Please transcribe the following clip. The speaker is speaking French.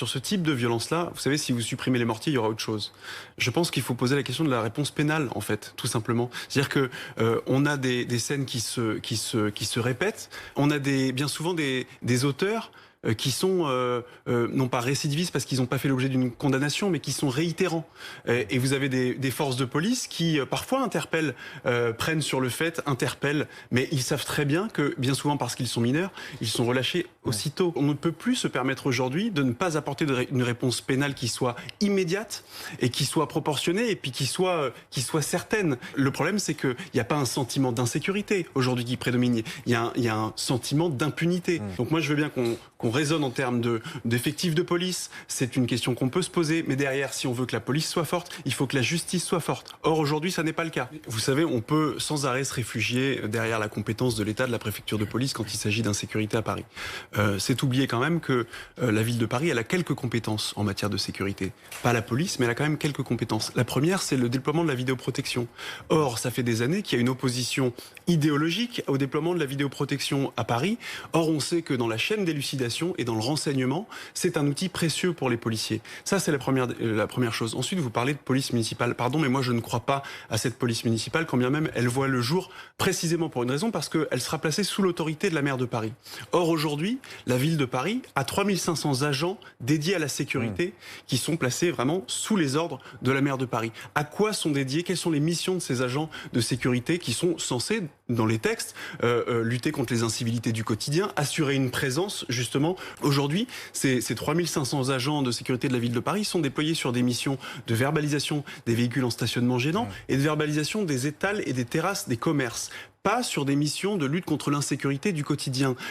sur ce type de violence-là, vous savez, si vous supprimez les mortiers, il y aura autre chose. Je pense qu'il faut poser la question de la réponse pénale, en fait, tout simplement. C'est-à-dire que on a des scènes qui se répètent. On a bien souvent des auteurs qui sont non pas récidivistes parce qu'ils n'ont pas fait l'objet d'une condamnation, mais qui sont réitérants. Et vous avez des forces de police qui parfois interpellent, prennent sur le fait, interpellent, mais ils savent très bien que, bien souvent parce qu'ils sont mineurs, ils sont relâchés aussitôt. On ne peut plus se permettre aujourd'hui de ne pas apporter une réponse pénale qui soit immédiate et qui soit proportionnée et puis qui soit certaine. Le problème, c'est qu'il n'y a pas un sentiment d'insécurité aujourd'hui qui prédomine. Il y a un sentiment d'impunité. Donc moi, je veux bien qu'on raisonne en termes d'effectifs de police. C'est une question qu'on peut se poser. Mais derrière, si on veut que la police soit forte, il faut que la justice soit forte. Or, aujourd'hui, ça n'est pas le cas. Vous savez, on peut sans arrêt se réfugier derrière la compétence de l'État, de la préfecture de police quand il s'agit d'insécurité à Paris. C'est oublier quand même que la ville de Paris, elle a quelques compétences en matière de sécurité. Pas la police, mais elle a quand même quelques compétences. La première, c'est le déploiement de la vidéoprotection. Or, ça fait des années qu'il y a une opposition idéologique au déploiement de la vidéoprotection à Paris. Or, on sait que dans la chaîne d'élucidation et dans le renseignement, c'est un outil précieux pour les policiers. Ça, c'est la première chose. Ensuite, vous parlez de police municipale. Pardon, mais moi, je ne crois pas à cette police municipale, quand bien même elle voit le jour, précisément pour une raison, parce qu'elle sera placée sous l'autorité de la maire de Paris. Or, aujourd'hui, la ville de Paris a 3500 agents dédiés à la sécurité qui sont placés vraiment sous les ordres de la maire de Paris. À quoi sont dédiés? Quelles sont les missions de ces agents de sécurité qui sont censés, dans les textes, lutter contre les incivilités du quotidien, assurer une présence, justement. Aujourd'hui, ces 3500 agents de sécurité de la ville de Paris sont déployés sur des missions de verbalisation des véhicules en stationnement gênant et de verbalisation des étals et des terrasses des commerces. Pas sur des missions de lutte contre l'insécurité du quotidien.